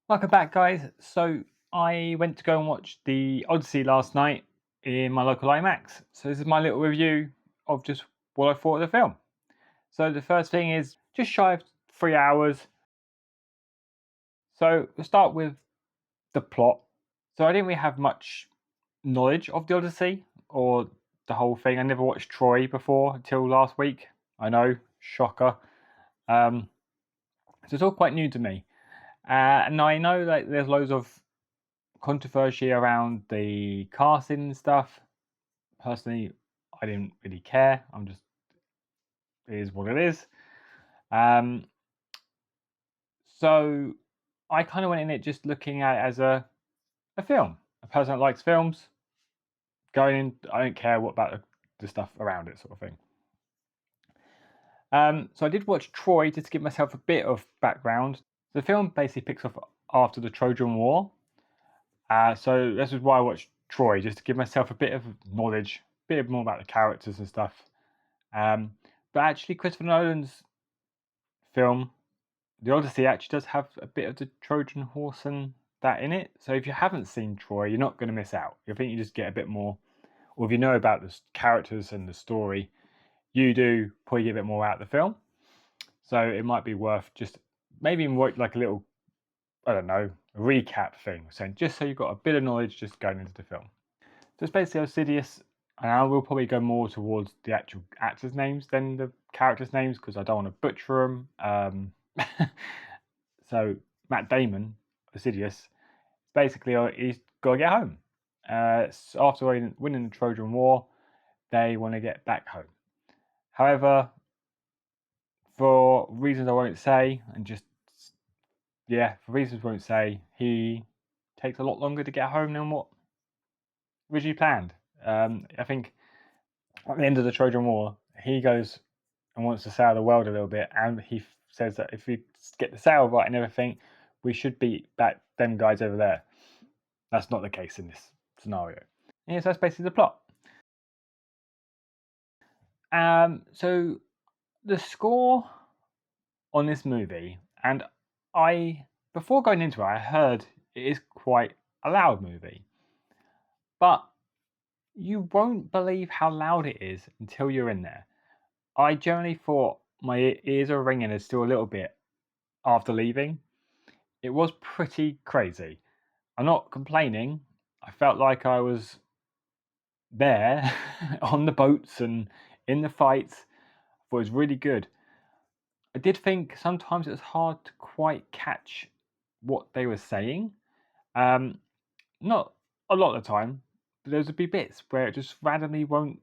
Welcome back, guys. So I went to go and watch the Odyssey last night in my local IMAX. So this is my little review of just what I thought of the film. So the first thing is just shy of 3 hours. So we'll start with the plot. So I didn't really have much knowledge of the Odyssey or the whole thing. I never watched Troy before until last week. I know, shocker. Um, so it's all quite new to me. And I know that there's loads of controversy around the casting and stuff. Personally, I didn't really care. It is what it is. So I kind of went in it just looking at it as a film. A person that likes films, going in, I don't care what about the stuff around it, sort of thing. So I did watch Troy just to give myself a bit of background. The film basically picks up after the Trojan War. So this is why I watched Troy, just to give myself a bit of knowledge, a bit more about the characters and stuff. But actually, Christopher Nolan's film, The Odyssey, actually does have a bit of the Trojan horse and that in it. So if you haven't seen Troy, you're not going to miss out. I think you just get a bit more, or if you know about the characters and the story, you do probably get a bit more out of the film. So it might be worth just maybe even watch like a little, I don't know, a recap thing, saying just so you've got a bit of knowledge just going into the film. So it's basically Sidious, and I will probably go more towards the actual actors' names than the characters' names because I don't want to butcher them. So Matt Damon, Sidious, basically he's got to get home. So after winning the Trojan War, they want to get back home. However, for reasons I won't say, for reasons I won't say, he takes a lot longer to get home than what originally planned. I think at the end of the Trojan War, he goes and wants to sail the world a little bit, and he says that if we get the sail right and everything, we should beat back them guys over there. That's not the case in this scenario. Yeah, so that's basically the plot. So the score on this movie, and before going into it, I heard it is quite a loud movie, but you won't believe how loud it is until you're in there. I generally thought my ears are ringing still a little bit after leaving. It was pretty crazy. I'm not complaining. I felt like I was there on the boats and in the fights. It was really good. I did think sometimes it was hard to quite catch what they were saying. Um, Not a lot of the time, but there's a be bits where it just randomly won't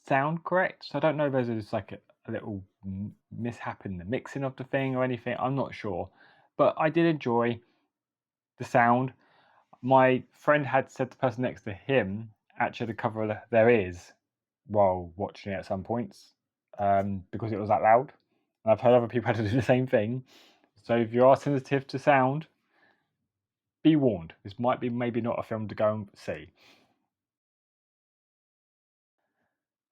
sound correct. So I don't know if there's just like a little mishap in the mixing of the thing or anything. I'm not sure, but I did enjoy the sound. My friend had said the person next to him actually had to cover their ears while watching it at some points because it was that loud. And I've heard other people had to do the same thing. So if you are sensitive to sound, be warned. This might be maybe not a film to go and see.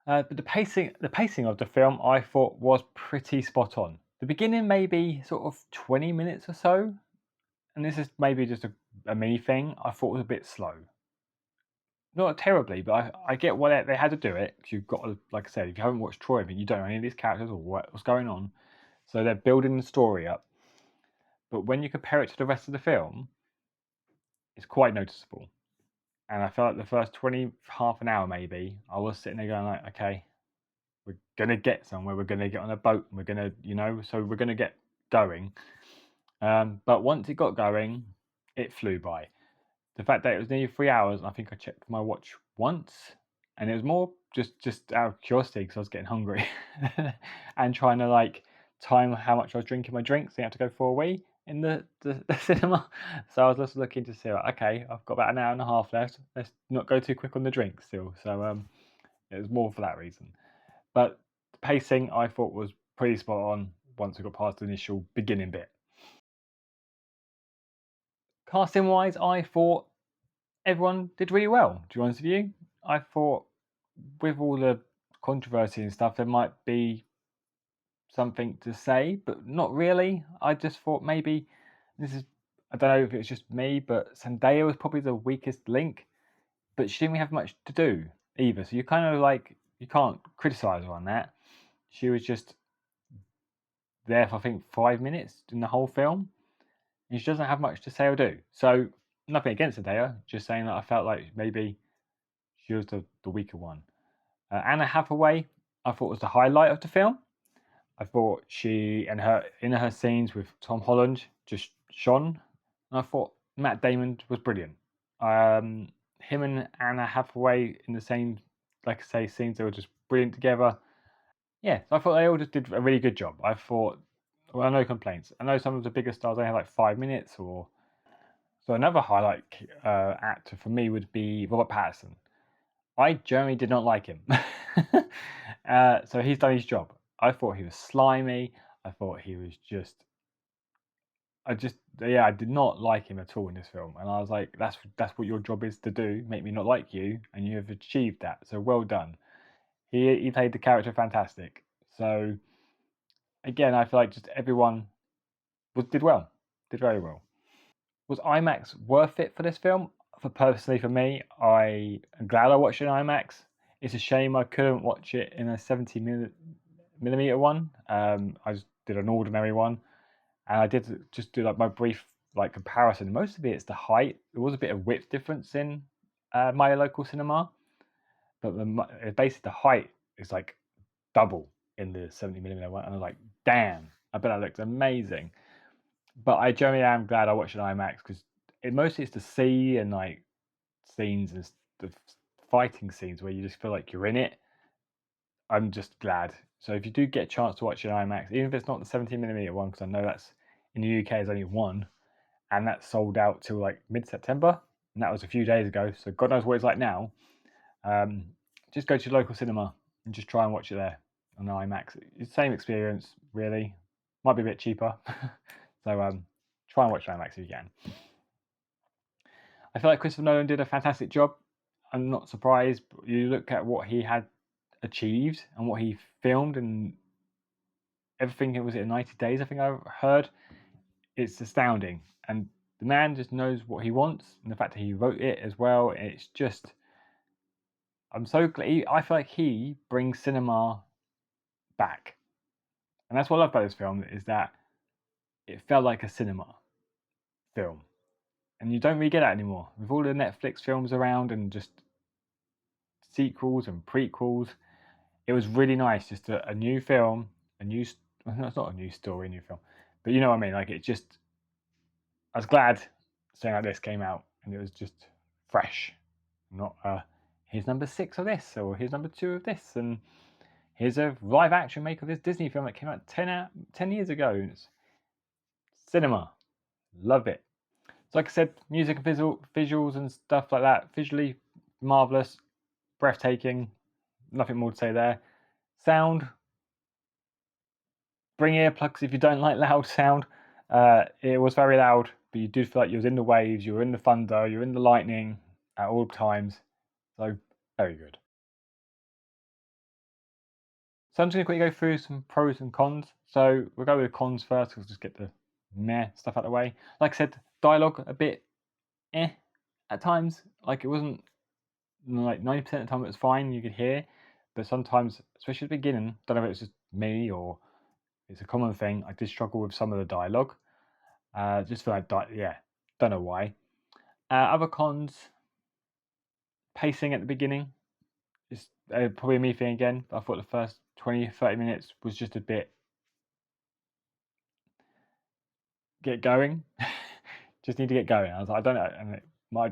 But the pacing of the film, I thought was pretty spot on. The beginning, maybe sort of 20 minutes or so, and this is maybe just a me thing. I thought was a bit slow. Not terribly, but I get why they had to do it. Because you've got to, like I said, if you haven't watched Troy, you don't know any of these characters or what's going on. So they're building the story up. But when you compare it to the rest of the film, it's quite noticeable. And I felt like the first 20, half an hour maybe, I was sitting there going like, okay, we're gonna get somewhere. We're gonna get on a boat. We're gonna, so we're gonna get going. But once it got going, it flew by. The fact that it was nearly 3 hours, I think I checked my watch once, and it was more just out of curiosity because I was getting hungry and trying to like time how much I was drinking my drinks. So you have to go for a wee in the cinema. So I was just looking to see, like, okay, I've got about an hour and a half left. Let's not go too quick on the drinks still. So it was more for that reason. But the pacing I thought was pretty spot on once we got past the initial beginning bit. Casting wise, I thought everyone did really well. To be honest with you, I thought with all the controversy and stuff, there might be something to say, but not really. I just thought maybe this is I don't know if it's just me, but Zendaya was probably the weakest link. But she didn't really have much to do either. So you kind of like you can't criticize her on that. She was just there for I think 5 minutes in the whole film, and she doesn't have much to say or do. So nothing against Zendaya, just saying that I felt like maybe she was the weaker one. Anna Hathaway, I thought was the highlight of the film. I thought she and her in her scenes with Tom Holland just shone, and I thought Matt Damon was brilliant. Him and Anna Hathaway in the same, like I say, scenes, they were just brilliant together. Yeah, so I thought they all just did a really good job. I thought, well, no complaints. I know some of the bigger stars they had like 5 minutes or so. Another highlight actor for me would be Robert Pattinson. I generally did not like him, so he's done his job. I thought he was slimy. I thought he was just. Yeah, I did not like him at all in this film, and I was like, that's what your job is to do, make me not like you, and you have achieved that. So well done. He played the character fantastic. So again, I feel like just everyone did well, did very well. Was IMAX worth it for this film? Personally, for me, I am glad I watched it in IMAX. It's a shame I couldn't watch it in a 70 millimeter one. I just did an ordinary one, and I did just do like my brief like comparison. Most of it's the height. There was a bit of width difference in my local cinema, but basically the height is like double in the 70 millimeter one, and I'm like, damn, I bet that looks amazing. But I generally am glad I watched an IMAX because it mostly it's the sea and like scenes and the fighting scenes where you just feel like you're in it. I'm just glad. So if you do get a chance to watch an IMAX, even if it's not the 17 millimeter one, because I know that's in the UK there's only one, and that's sold out till like mid-September, and that was a few days ago. So God knows what it's like now. Um, just go to your local cinema and just try and watch it there on the IMAX. It's the same experience, really. Might be a bit cheaper. So try and watch IMAX if you can. I feel like Christopher Nolan did a fantastic job. I'm not surprised. You look at what he had achieved and what he filmed and everything. It was in 90 days, I think I heard. It's astounding. And the man just knows what he wants. And the fact that he wrote it as well, it's just. I'm so glad. I feel like he brings cinema back. And that's what I love about this film is that it felt like a cinema film. And you don't really get that anymore. With all the Netflix films around and just sequels and prequels, it was really nice. Just a new film, a new. No, it's not a new story, a new film, but you know what I mean. Like it just. I was glad something like this came out, and it was just fresh. Not here's number 6 of this, or here's number 2 of this, and here's a live action make of this Disney film that came out 10 years ago. It's cinema, love it. So like I said, music and visuals and stuff like that, visually marvelous, breathtaking. Nothing more to say there. Sound, bring earplugs if you don't like loud sound. It was very loud, but you did feel like you was in the waves, you were in the thunder, you were in the lightning at all times. So very good. So I'm just going to quickly go through some pros and cons. So we'll go with the cons first. We'll just get the meh stuff out of the way. Like I said, dialogue a bit at times. Like it wasn't like 90% of the time it was fine. You could hear, but sometimes, especially at the beginning, don't know if it's just me or it's a common thing. I did struggle with some of the dialogue. Just feel like yeah, don't know why. Other cons, pacing at the beginning. It's probably a me thing again. But I thought the first 20-30 minutes was just a bit get going. Just need to get going. I was like, I don't know, and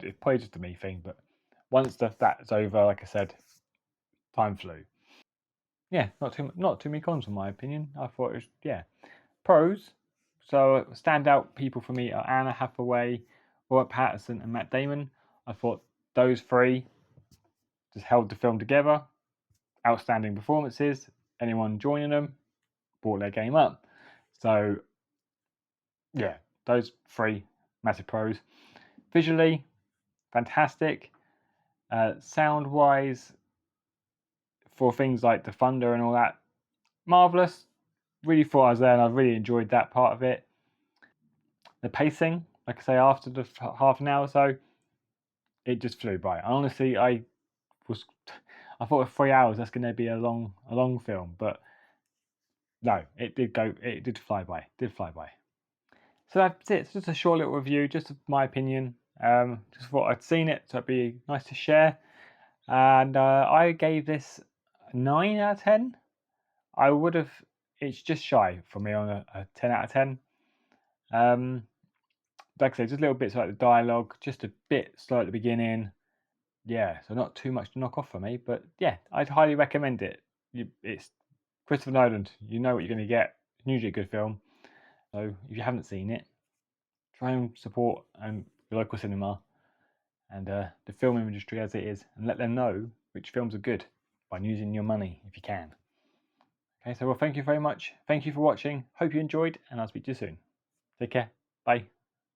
it's probably just a me thing. But once that's over, like I said, time flew. Yeah, not too many cons in my opinion. I thought it was pros. So standout people for me are Anna Hathaway, Robert Pattinson, and Matt Damon. I thought those three just held the film together. Outstanding performances. Anyone joining them brought their game up. So yeah, those three massive pros. Visually, fantastic. Sound wise, for things like the thunder and all that, marvelous. Really thought I was there, and I really enjoyed that part of it. The pacing, like I say, after the half an hour or so, it just flew by. Honestly, I thought with 3 hours that's going to be a long film, but no, it did fly by. So that's it. It's just a short little review, just of my opinion. Just thought I'd seen it, so it'd be nice to share. And I gave this 9 out of 10. I would have. It's just shy for me on a 10 out of 10. Like I say, just little bits like the dialogue, just a bit slow at the beginning. Yeah, so not too much to knock off for me, but yeah, I'd highly recommend it. It's Christopher Nolan. You know what you're going to get. It's usually a good film. So if you haven't seen it, try and support your local cinema and the film industry as it is, and let them know which films are good by using your money if you can. Okay, so well, thank you very much. Thank you for watching. Hope you enjoyed, and I'll speak to you soon. Take care. Bye.